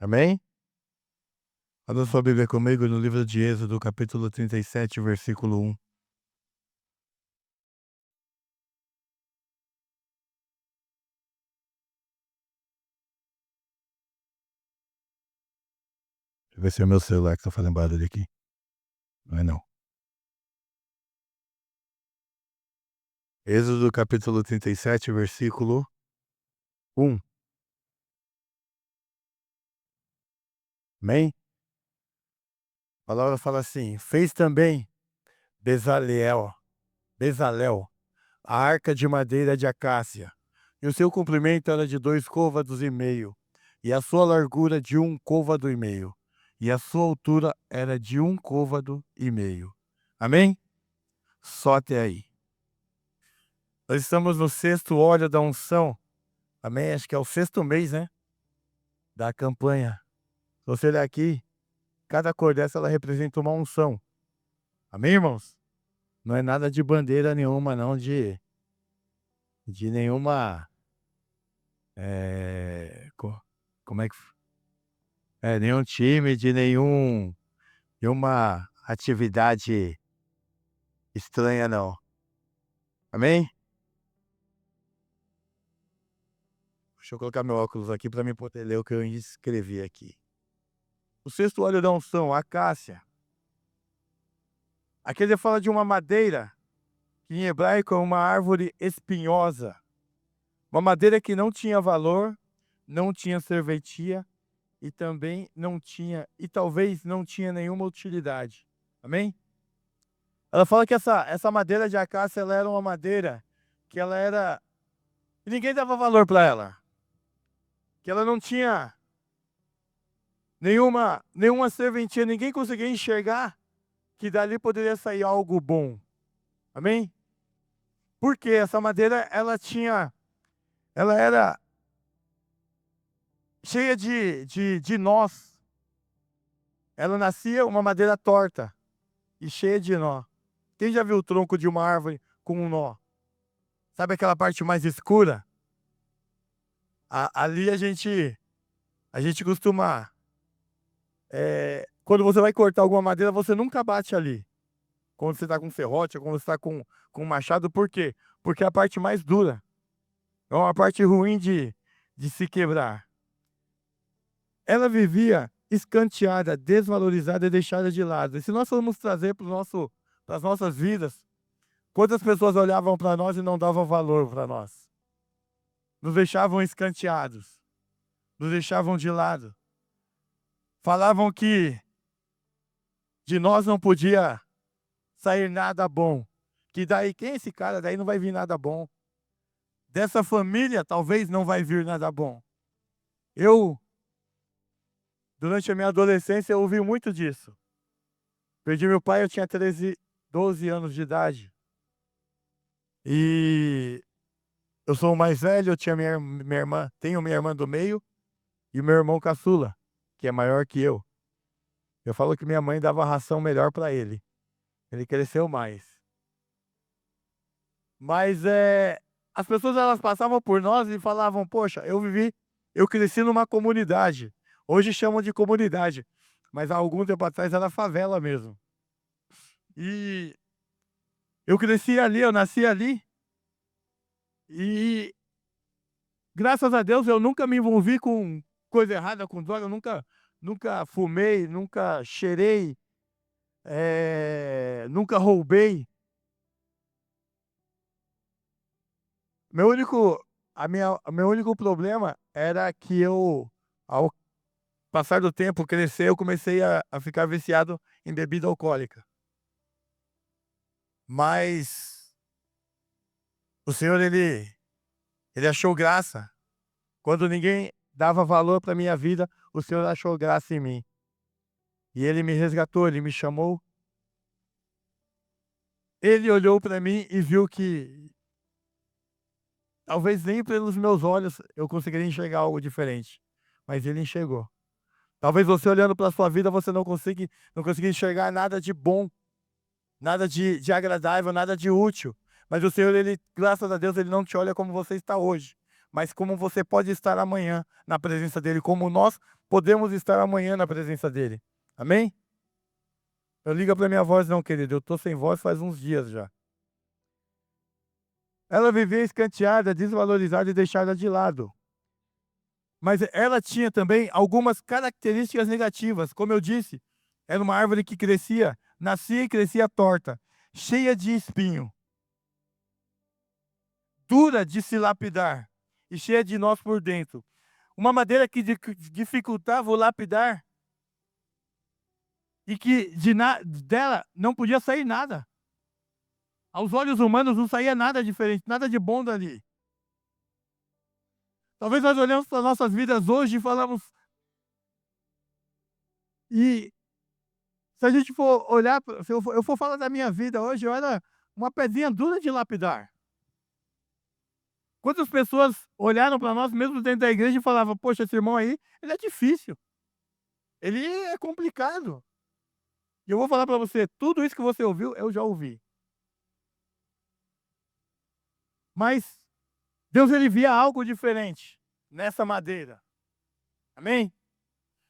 Amém? Abra sua Bíblia comigo no livro de Êxodo, capítulo 37, versículo 1. Deixa eu ver se é o meu celular que tá fazendo barulho aqui. Não é não. Êxodo, capítulo 37, versículo 1. Amém? A palavra fala assim: fez também Bezalel, a arca de madeira de acácia, e o seu comprimento era de 2,5 côvados, e a sua largura de 1,5 côvado, e a sua altura era de 1,5 côvado. Amém? Só até aí. Nós estamos no sexto óleo da unção. Amém? Acho que é o sexto mês, né? Da campanha. Se você olhar aqui, cada cor dessa ela representa uma unção. Amém, irmãos? Não é nada de bandeira nenhuma, não, de nenhuma. Como é que. Nenhum time, nenhuma atividade estranha, não. Amém? Deixa eu colocar meu óculos aqui para me poder ler o que eu escrevi aqui. O sexto óleo da unção, a acácia. Aqui ele fala de uma madeira, que em hebraico é uma árvore espinhosa. Uma madeira que não tinha valor, não tinha serventia e também não tinha, e talvez não tinha nenhuma utilidade. Amém? Ela fala que essa madeira de acácia, ela era uma madeira que ela era... E ninguém dava valor para ela. Que ela não tinha nenhuma serventia, ninguém conseguia enxergar que dali poderia sair algo bom. Amém? Porque essa madeira, ela era cheia de nós. Ela nascia uma madeira torta e cheia de nó. Quem já viu o tronco de uma árvore com um nó? Sabe aquela parte mais escura? Ali a gente costuma... quando você vai cortar alguma madeira, você nunca bate ali. Quando você está com serrote, ou quando você está com machado. Por quê? Porque é a parte mais dura. É uma parte ruim de se quebrar. Ela vivia escanteada, desvalorizada e deixada de lado. E se nós formos trazer para as nossas vidas, quantas pessoas olhavam para nós e não davam valor para nós? Nos deixavam escanteados, nos deixavam de lado. Falavam que de nós não podia sair nada bom. Que daí, quem é esse cara? Daí não vai vir nada bom. Dessa família, talvez não vai vir nada bom. Durante a minha adolescência, eu ouvi muito disso. Perdi meu pai, eu tinha 12 anos de idade. E eu sou o mais velho, eu tinha minha irmã, tenho minha irmã do meio e o meu irmão caçula, que é maior que eu. Eu falo que minha mãe dava ração melhor para ele. Ele cresceu mais. Mas as pessoas, elas passavam por nós e falavam: poxa, eu cresci numa comunidade. Hoje chamam de comunidade, mas há algum tempo atrás era favela mesmo. E eu cresci ali, eu nasci ali. E graças a Deus eu nunca me envolvi com coisa errada, com droga. Eu nunca fumei, nunca cheirei, nunca roubei. Meu único problema era que ao passar do tempo, crescer, eu comecei a ficar viciado em bebida alcoólica. Mas o Senhor, ele achou graça. Quando ninguém dava valor para minha vida, o Senhor achou graça em mim. E Ele me resgatou, Ele me chamou. Ele olhou para mim e viu que talvez nem pelos meus olhos eu conseguiria enxergar algo diferente, mas Ele enxergou. Talvez você olhando para a sua vida, você não consiga enxergar nada de bom, nada de agradável, nada de útil. Mas o Senhor, Ele, graças a Deus, Ele não te olha como você está hoje, mas como você pode estar amanhã na presença dEle, como nós podemos estar amanhã na presença dele. Amém? Eu ligo para minha voz não, querido. Eu tô sem voz faz uns dias já. Ela vivia escanteada, desvalorizada e deixada de lado. Mas ela tinha também algumas características negativas. Como eu disse, era uma árvore que crescia, nascia e crescia torta, cheia de espinho, dura de se lapidar e cheia de nós por dentro. Uma madeira que dificultava o lapidar e que dela não podia sair nada. Aos olhos humanos não saía nada diferente, nada de bom dali. Talvez nós olhamos para nossas vidas hoje e falamos... E se a gente for olhar, se eu for falar da minha vida hoje, eu era uma pedrinha dura de lapidar. Quantas pessoas olharam para nós, mesmo dentro da igreja, e falavam: poxa, esse irmão aí, ele é difícil, ele é complicado. E eu vou falar para você, tudo isso que você ouviu, eu já ouvi. Mas Deus, ele via algo diferente nessa madeira. Amém?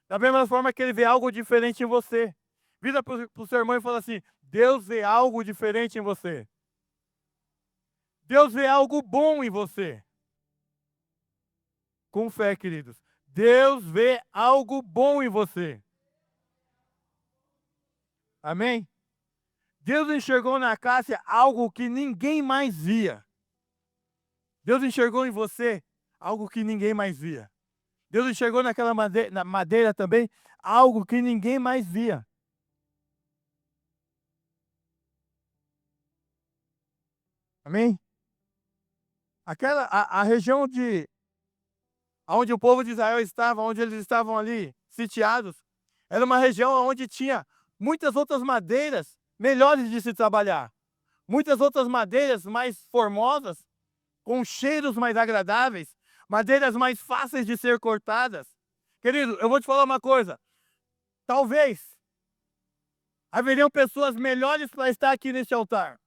Da mesma forma que ele vê algo diferente em você. Vira para o seu irmão e fala assim: Deus vê algo diferente em você. Deus vê algo bom em você. Com fé, queridos. Deus vê algo bom em você. Amém? Deus enxergou na Cássia algo que ninguém mais via. Deus enxergou em você algo que ninguém mais via. Deus enxergou naquela madeira também algo que ninguém mais via. Amém? A região onde o povo de Israel estava, onde eles estavam ali sitiados, era uma região onde tinha muitas outras madeiras melhores de se trabalhar. Muitas outras madeiras mais formosas, com cheiros mais agradáveis, madeiras mais fáceis de ser cortadas. Querido, eu vou te falar uma coisa. Talvez haveriam pessoas melhores para estar aqui neste altar,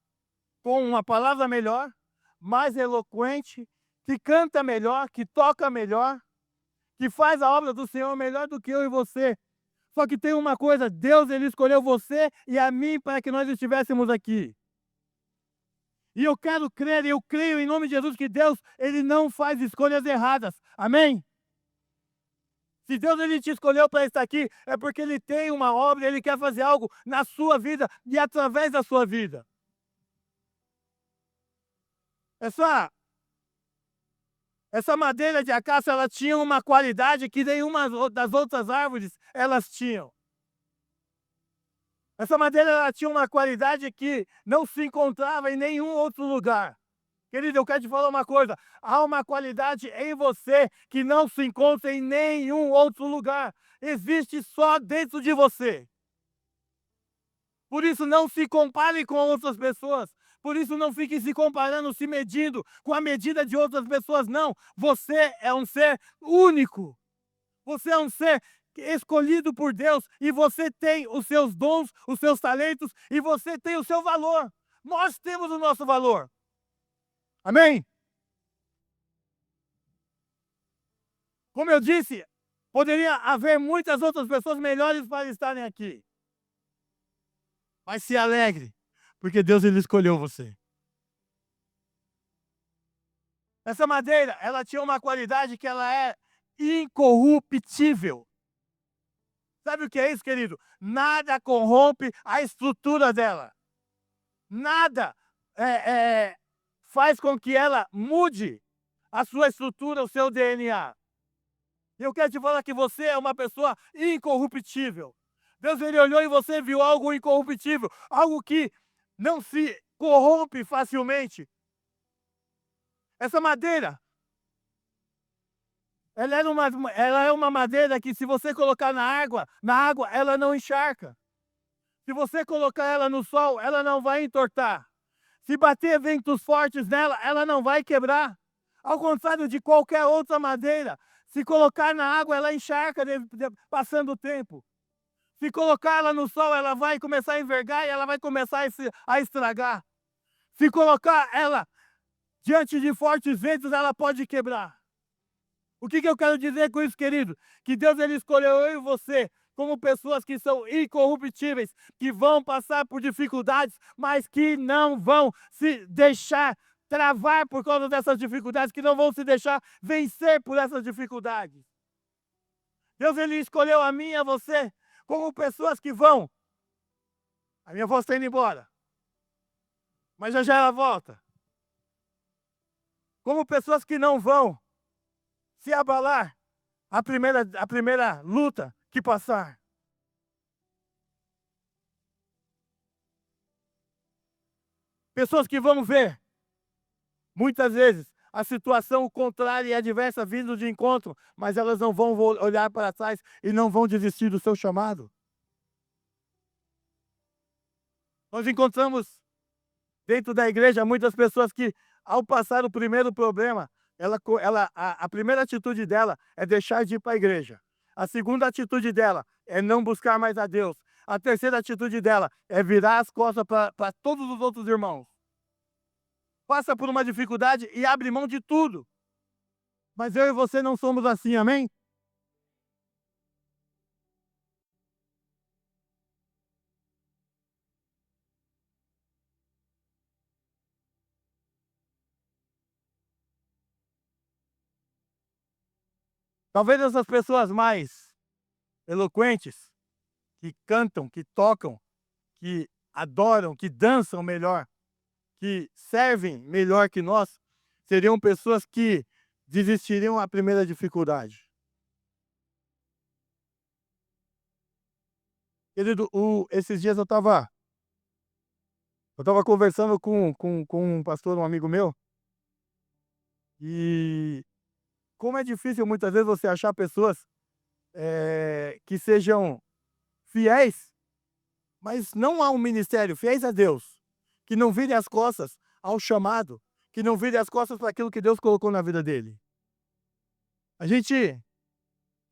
com uma palavra melhor, mais eloquente, que canta melhor, que toca melhor, que faz a obra do Senhor melhor do que eu e você. Só que tem uma coisa, Deus, ele escolheu você e a mim para que nós estivéssemos aqui. E eu quero crer, eu creio em nome de Jesus que Deus, ele não faz escolhas erradas. Amém? Se Deus, ele te escolheu para estar aqui, é porque ele tem uma obra, ele quer fazer algo na sua vida e através da sua vida. Essa madeira de acácia, ela tinha uma qualidade que nenhuma das outras árvores elas tinham. Essa madeira, ela tinha uma qualidade que não se encontrava em nenhum outro lugar. Querido, eu quero te falar uma coisa, há uma qualidade em você que não se encontra em nenhum outro lugar. Existe só dentro de você. Por isso, não se compare com outras pessoas. Por isso, não fique se comparando, se medindo com a medida de outras pessoas, não. Você é um ser único. Você é um ser escolhido por Deus e você tem os seus dons, os seus talentos e você tem o seu valor. Nós temos o nosso valor. Amém? Como eu disse, poderia haver muitas outras pessoas melhores para estarem aqui. Mas se alegre, porque Deus, ele escolheu você. Essa madeira, ela tinha uma qualidade que ela é incorruptível. Sabe o que é isso, querido? Nada corrompe a estrutura dela. Nada faz com que ela mude a sua estrutura, o seu DNA. E eu quero te falar que você é uma pessoa incorruptível. Deus, ele olhou em você e viu algo incorruptível, algo que não se corrompe facilmente. Essa madeira, ela é uma madeira que, se você colocar na água, ela não encharca. Se você colocar ela no sol, ela não vai entortar. Se bater ventos fortes nela, ela não vai quebrar. Ao contrário de qualquer outra madeira, se colocar na água, ela encharca passando o tempo. Se colocar ela no sol, ela vai começar a envergar e ela vai começar a estragar. Se colocar ela diante de fortes ventos, ela pode quebrar. O que eu quero dizer com isso, querido? Que Deus ele escolheu eu e você como pessoas que são incorruptíveis, que vão passar por dificuldades, mas que não vão se deixar travar por causa dessas dificuldades, que não vão se deixar vencer por essas dificuldades. Deus ele escolheu a mim e a você como pessoas que vão. A minha avó está indo embora, mas já ela volta. Como pessoas que não vão se abalar a primeira luta que passar. Pessoas que vão ver, muitas vezes, a situação contrária e adversa vindo de encontro, mas elas não vão olhar para trás e não vão desistir do seu chamado. Nós encontramos dentro da igreja muitas pessoas que, ao passar o primeiro problema, a primeira atitude dela é deixar de ir para a igreja. A segunda atitude dela é não buscar mais a Deus. A terceira atitude dela é virar as costas para todos os outros irmãos. Passa por uma dificuldade e abre mão de tudo. Mas eu e você não somos assim, amém? Talvez essas pessoas mais eloquentes, que cantam, que tocam, que adoram, que dançam melhor, que servem melhor que nós, seriam pessoas que desistiriam à primeira dificuldade. Querido, esses dias eu tava conversando com um pastor, um amigo meu, e como é difícil muitas vezes você achar pessoas que sejam fiéis, mas não a um ministério, fiéis a Deus, que não virem as costas ao chamado, que não virem as costas para aquilo que Deus colocou na vida dele. A gente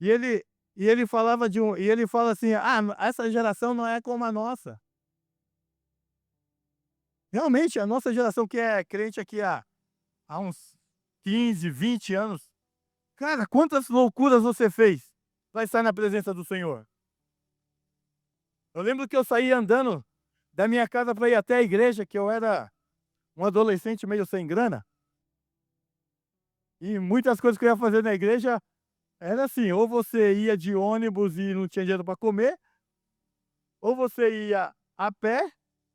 e ele e ele falava e ele fala assim: "Ah, essa geração não é como a nossa". Realmente, a nossa geração que é crente aqui há uns 15, 20 anos, cara, quantas loucuras você fez para estar na presença do Senhor? Eu lembro que eu saí andando da minha casa para ir até a igreja, que eu era um adolescente meio sem grana, e muitas coisas que eu ia fazer na igreja era assim, ou você ia de ônibus e não tinha dinheiro para comer, ou você ia a pé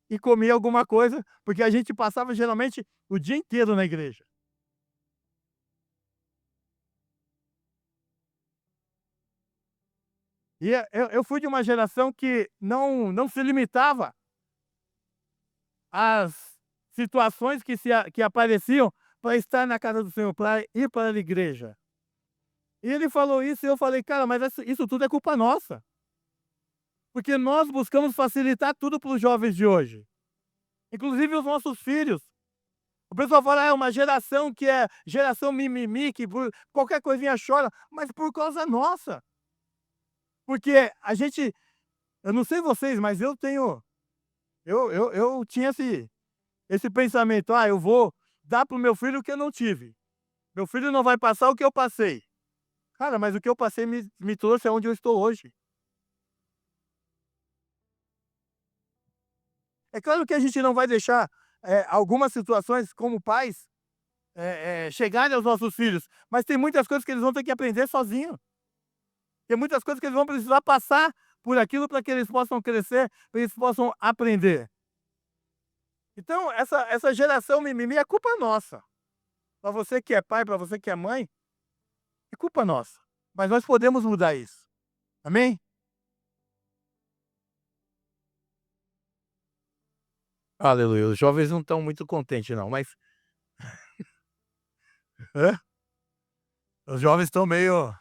e comia alguma coisa, porque a gente passava geralmente o dia inteiro na igreja. E eu fui de uma geração que não se limitava às situações que apareciam para estar na casa do Senhor, para ir para a igreja. E ele falou isso e eu falei: "Cara, mas isso tudo é culpa nossa, porque nós buscamos facilitar tudo para os jovens de hoje, inclusive os nossos filhos". O pessoal fala: "É uma geração que é geração mimimi, que por qualquer coisinha chora", mas por causa nossa. Porque a gente eu não sei vocês, mas eu tinha esse pensamento: "Ah, eu vou dar para o meu filho o que eu não tive. Meu filho não vai passar o que eu passei". Cara, mas o que eu passei me trouxe aonde eu estou hoje. É claro que a gente não vai deixar, algumas situações como pais, chegarem aos nossos filhos, mas tem muitas coisas que eles vão ter que aprender sozinho. Tem muitas coisas que eles vão precisar passar por aquilo para que eles possam crescer, para eles possam aprender. Então essa geração mimimi é culpa nossa. Para você que é pai, para você que é mãe, é culpa nossa. Mas nós podemos mudar isso. Amém? Aleluia. Os jovens não estão muito contentes não, mas hã? Os jovens estão meio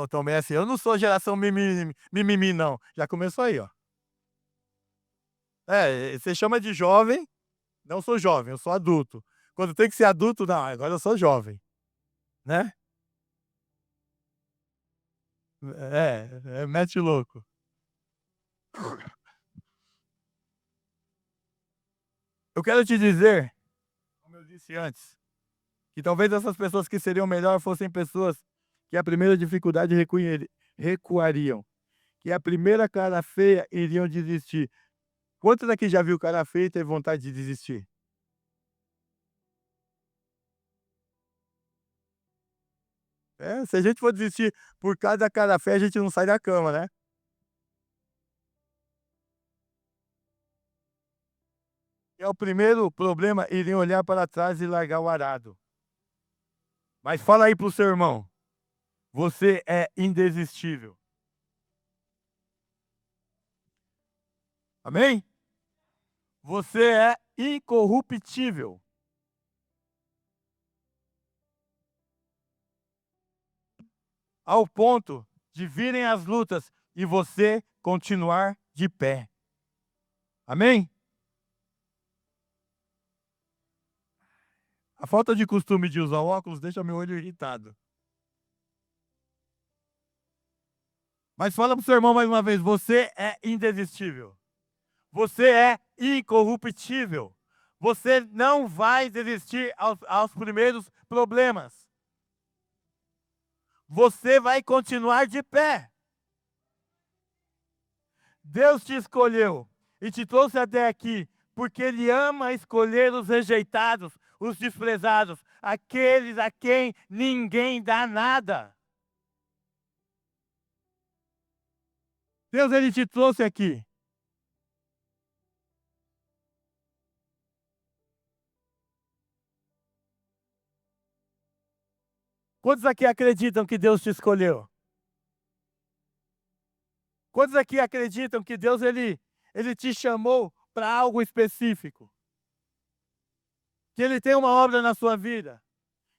estão meio assim: "Eu não sou geração mimimi não". Já começou aí, ó. É, você chama de jovem, não sou jovem, eu sou adulto. Quando tem que ser adulto, não, agora eu sou jovem, né? Mete o louco. Eu quero te dizer, como eu disse antes, Que talvez essas pessoas que seriam melhor fossem pessoas que a primeira dificuldade recuariam, que a primeira cara feia iriam desistir. Quantos aqui já viu cara feia e teve vontade de desistir? É, se a gente for desistir por causa da cara feia, a gente não sai da cama, né? É o primeiro problema, iriam olhar para trás e largar o arado. Mas fala aí pro seu irmão, você é indesistível. Amém? Você é incorruptível. Ao ponto de virem as lutas e você continuar de pé. Amém? A falta de costume de usar óculos deixa meu olho irritado. Mas fala pro seu irmão mais uma vez, você é indesistível. Você é incorruptível. Você não vai desistir aos primeiros problemas. Você vai continuar de pé. Deus te escolheu e te trouxe até aqui porque Ele ama escolher os rejeitados, os desprezados, aqueles a quem ninguém dá nada. Deus, Ele te trouxe aqui. Quantos aqui acreditam que Deus te escolheu? Quantos aqui acreditam que Deus ele te chamou para algo específico? Que Ele tem uma obra na sua vida?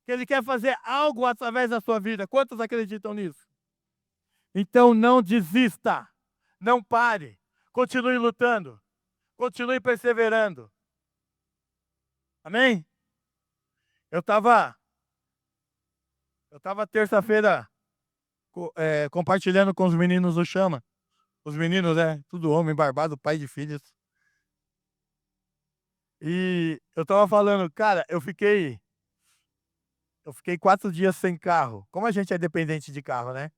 Que Ele quer fazer algo através da sua vida? Quantos acreditam nisso? Então não desista, não pare, continue lutando, continue perseverando. Amém? Eu estava terça-feira compartilhando com os meninos do Chama. Os meninos, tudo homem, barbado, pai de filhos. E eu estava falando, cara, eu fiquei 4 dias sem carro. Como a gente é dependente de carro, né?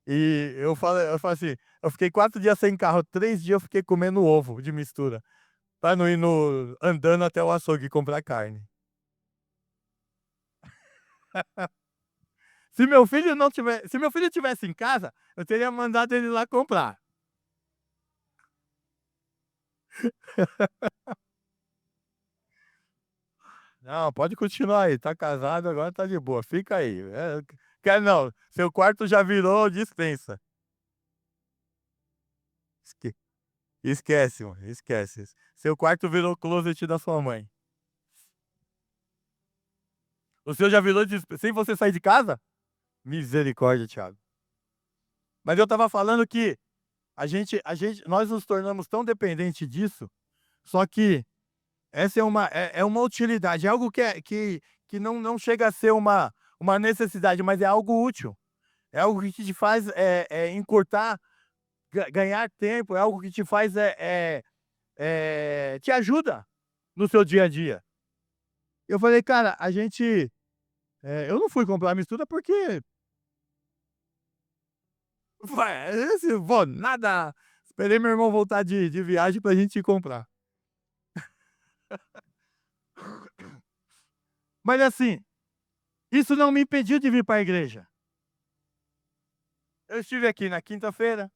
E eu falei assim, eu fiquei 4 dias sem carro, 3 dias eu fiquei comendo ovo de mistura, pra não ir andando até o açougue comprar carne. Se meu filho tivesse em casa, eu teria mandado ele lá comprar. Não, pode continuar aí, tá casado, agora tá de boa, fica aí. Quer não, seu quarto já virou dispensa. Esque esquece, mano, esquece. Seu quarto virou closet da sua mãe. O seu já virou sem você sair de casa? Misericórdia, Thiago. Mas eu estava falando que nós nos tornamos tão dependentes disso, só que essa é uma utilidade, é algo que não chega a ser uma necessidade, mas é algo útil. É algo que te faz, encurtar, ganhar tempo, é algo que te faz, te ajuda no seu dia a dia. Eu falei: "Cara, eu não fui comprar mistura porque vou nada, esperei meu irmão voltar de viagem pra gente ir comprar". Mas assim, isso não me impediu de vir para a igreja. Eu estive aqui na quinta-feira,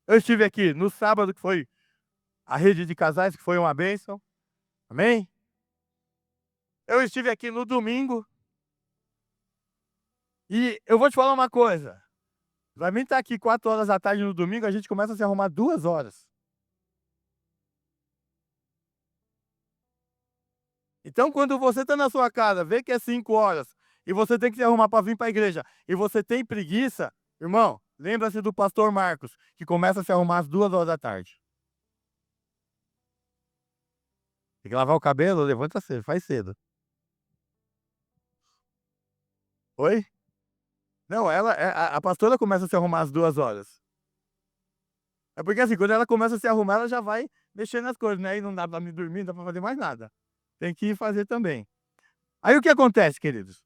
eu estive aqui no sábado, que foi a rede de casais, que foi uma bênção. Amém? Eu estive aqui no domingo. E eu vou te falar uma coisa. Pra mim estar aqui 4 horas da tarde no domingo, a gente começa a se arrumar 2 horas. Então, quando você tá na sua casa, vê que é 5 horas, e você tem que se arrumar para vir para a igreja, e você tem preguiça, irmão, lembra-se do pastor Marcos, que começa a se arrumar às 2 horas da tarde. Tem que lavar o cabelo, levanta cedo, faz cedo. Oi? Não, a pastora começa a se arrumar às 2 horas. É porque assim, quando ela começa a se arrumar, ela já vai mexendo nas coisas, né, e não dá pra me dormir, não dá pra fazer mais nada. Tem que fazer também. Aí o que acontece, queridos?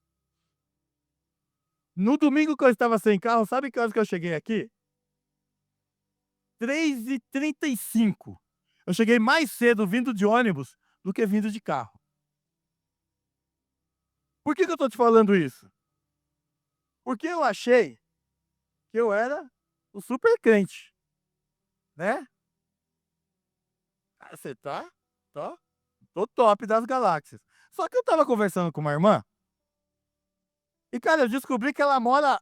No domingo que eu estava sem carro, sabe que horas que eu cheguei aqui? 3h35. Eu cheguei mais cedo vindo de ônibus do que vindo de carro. Por que que eu tô te falando isso? Porque eu achei que eu era o super crente, né. "Ah, você tá tô top das galáxias". Só que eu estava conversando com uma irmã, e cara, eu descobri que ela mora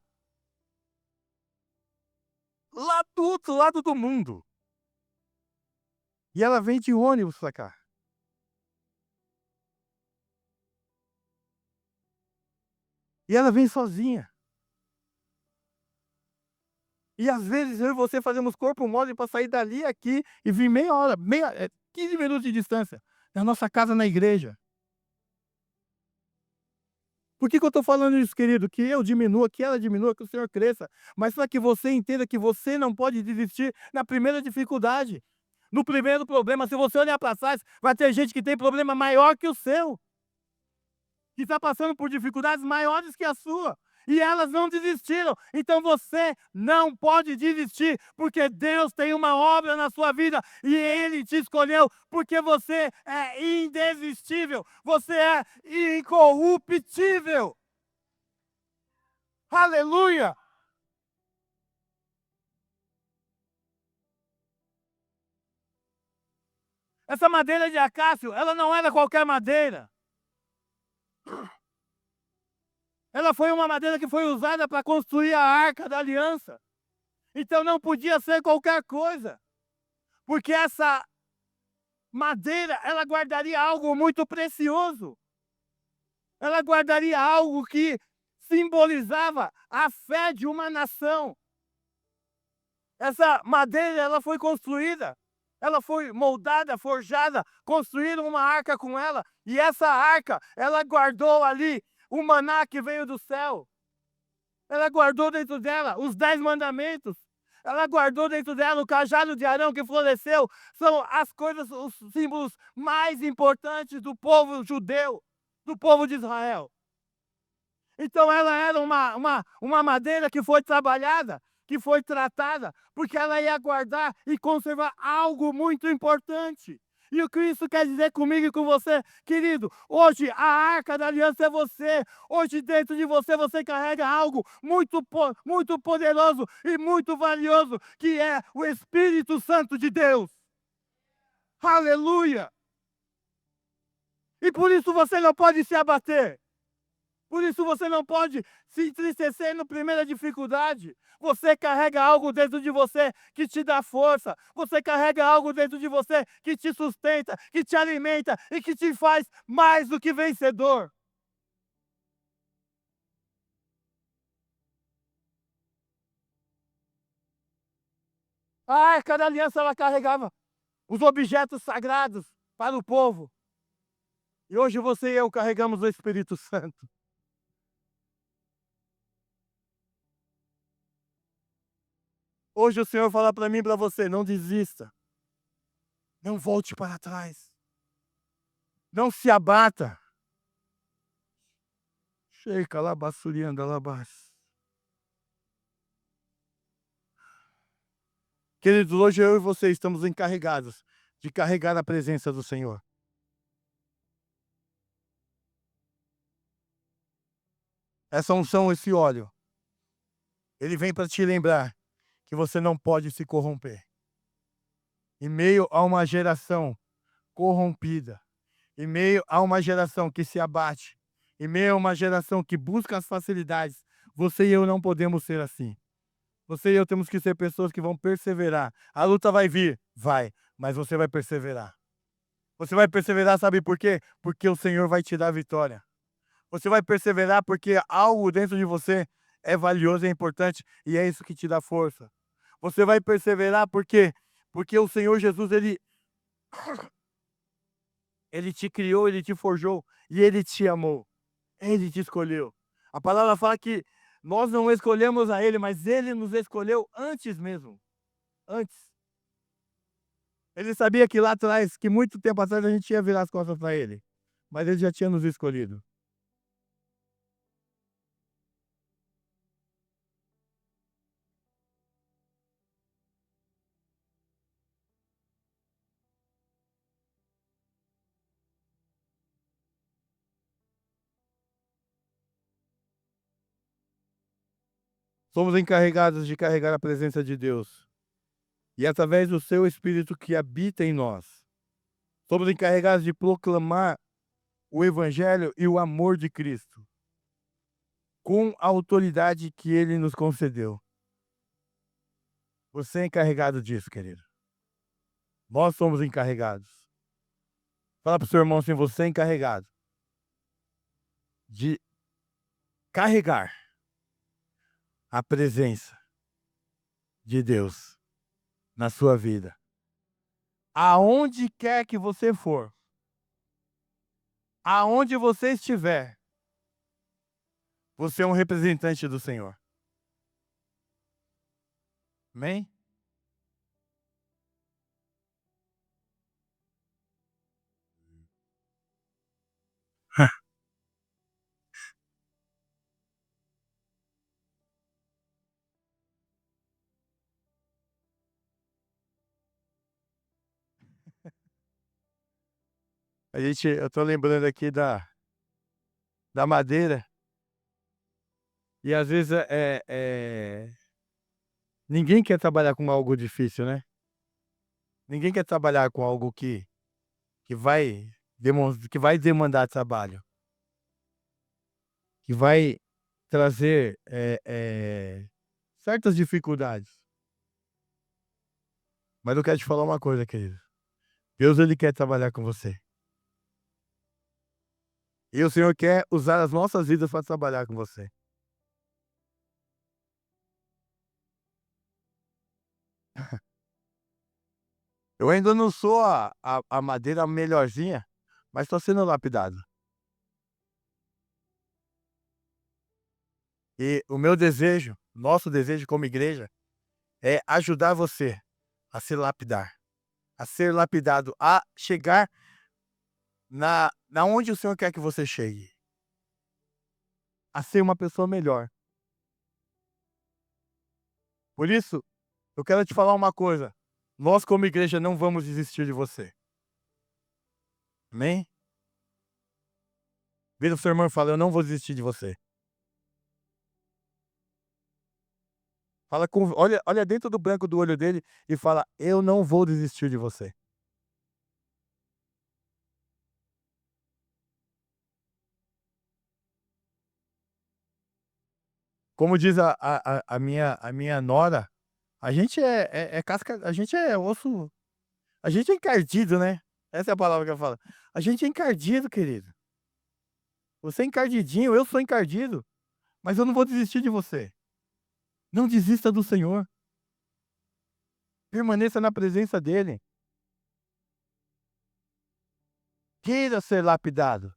lá do outro lado do mundo, e ela vem de ônibus pra cá. E ela vem sozinha. E às vezes eu e você fazemos corpo mole pra sair dali aqui e vir meia hora, 15 minutos de distância da nossa casa na igreja. Por que que eu tô falando isso, querido? Que eu diminua, que ela diminua, que o Senhor cresça, mas para que você entenda que você não pode desistir na primeira dificuldade, no primeiro problema. Se você olhar para trás, vai ter gente que tem problema maior que o seu, que está passando por dificuldades maiores que a sua. E elas não desistiram. Então você não pode desistir, porque Deus tem uma obra na sua vida e Ele te escolheu, porque você é indesistível, você é incorruptível. Aleluia! Essa madeira de acácio, ela não era qualquer madeira. Ela foi uma madeira que foi usada para construir a Arca da Aliança. Então não podia ser qualquer coisa, porque essa madeira, ela guardaria algo muito precioso. Ela guardaria algo que simbolizava a fé de uma nação. Essa madeira, ela foi construída, ela foi moldada, forjada, construíram uma arca com ela, e essa arca, ela guardou ali o maná que veio do céu. Ela guardou dentro dela os 10 mandamentos. Ela guardou dentro dela o cajado de Arão que floresceu. São as coisas, os símbolos mais importantes do povo judeu, do povo de Israel. Então ela era uma madeira que foi trabalhada, que foi tratada, porque ela ia guardar e conservar algo muito importante. E o que isso quer dizer comigo e com você, querido? Hoje a Arca da Aliança é você. Hoje dentro de você, você carrega algo muito poderoso e muito valioso, que é o Espírito Santo de Deus. Aleluia! E por isso você não pode se abater. Por isso você não pode se entristecer na primeira dificuldade. Você carrega algo dentro de você que te dá força. Você carrega algo dentro de você que te sustenta, que te alimenta e que te faz mais do que vencedor. A Arca da Aliança, ela carregava os objetos sagrados para o povo. E hoje você e eu carregamos o Espírito Santo. Hoje o Senhor fala para mim e para você: não desista. Não volte para trás. Não se abata. Sheika labassurianda labas. Queridos, hoje eu e você estamos encarregados de carregar a presença do Senhor. Essa unção, esse óleo, ele vem para te lembrar que você não pode se corromper. Em meio a uma geração corrompida, em meio a uma geração que se abate, em meio a uma geração que busca as facilidades, você e eu não podemos ser assim. Você e eu temos que ser pessoas que vão perseverar. A luta vai vir, vai, mas você vai perseverar. Você vai perseverar, sabe por quê? Porque o Senhor vai te dar a vitória. Você vai perseverar porque algo dentro de você é valioso, é importante e é isso que te dá força. Você vai perseverar porque o Senhor Jesus, ele te criou, ele te forjou e ele te amou. Ele te escolheu. A palavra fala que nós não escolhemos a ele, mas ele nos escolheu antes mesmo, antes. Ele sabia que lá atrás, que muito tempo atrás a gente ia virar as costas para ele, mas ele já tinha nos escolhido. Somos encarregados de carregar a presença de Deus. E através do seu Espírito que habita em nós, somos encarregados de proclamar o Evangelho e o amor de Cristo, com a autoridade que Ele nos concedeu. Você é encarregado disso, querido. Nós somos encarregados. Fala para o seu irmão assim, você é encarregado de carregar a presença de Deus na sua vida. Aonde quer que você for, aonde você estiver, você é um representante do Senhor. Amém? Eu tô lembrando aqui da madeira, e às vezes ninguém quer trabalhar com algo difícil, né? Ninguém quer trabalhar com algo que vai que vai demandar trabalho, que vai trazer certas dificuldades. Mas eu quero te falar uma coisa, querido. Deus, ele quer trabalhar com você. E o Senhor quer usar as nossas vidas para trabalhar com você. Eu ainda não sou a madeira melhorzinha, mas estou sendo lapidado. E o meu desejo, nosso desejo como igreja, é ajudar você a se lapidar, a ser lapidado, a chegar na onde o Senhor quer que você chegue, a ser uma pessoa melhor. Por isso, eu quero te falar uma coisa, nós como igreja não vamos desistir de você. Amém? Vira o seu irmão e fala: "Eu não vou desistir de você". Fala com olha dentro do branco do olho dele e fala: "Eu não vou desistir de você". Como diz a minha nora, a gente é casca, a gente é osso, a gente é encardido, né. Essa é a palavra que eu falo. A gente é encardido, querido. Você é encardidinho, eu sou encardido, mas eu não vou desistir de você. Não desista do Senhor. Permaneça na presença dele. Queira ser lapidado.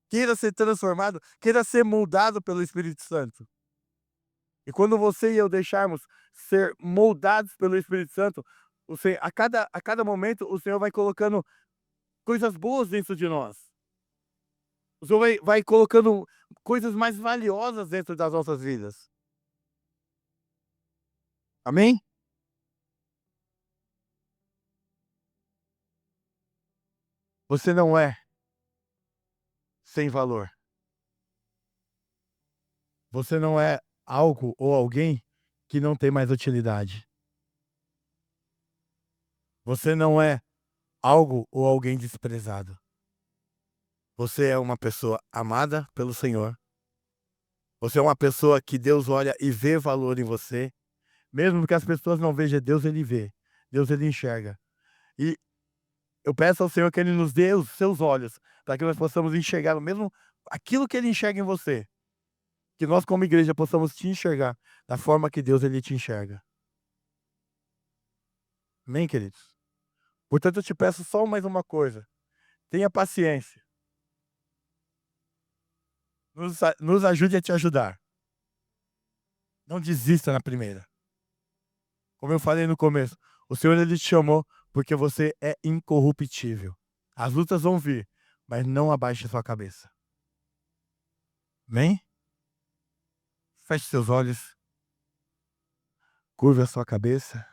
Queira ser transformado, queira ser moldado pelo Espírito Santo. E quando você e eu deixarmos ser moldados pelo Espírito Santo, a cada momento o Senhor vai colocando coisas boas dentro de nós. O Senhor vai colocando coisas mais valiosas dentro das nossas vidas. Amém? Você não é sem valor. Você não é algo ou alguém que não tem mais utilidade. Você não é algo ou alguém desprezado. Você é uma pessoa amada pelo Senhor. Você é uma pessoa que Deus olha e vê valor em você. Mesmo que as pessoas não vejam, Deus ele vê. Deus ele enxerga. E eu peço ao Senhor que ele nos dê os seus olhos, para que nós possamos enxergar o mesmo aquilo que ele enxerga em você. Que nós como igreja possamos te enxergar da forma que Deus ele te enxerga. Amém, queridos? Portanto, eu te peço só mais uma coisa. Tenha paciência. Nos ajude a te ajudar. Não desista na primeira. Como eu falei no começo, o Senhor ele te chamou porque você é incorruptível. As lutas vão vir, mas não abaixe sua cabeça. Amém? Feche seus olhos, curva a sua cabeça.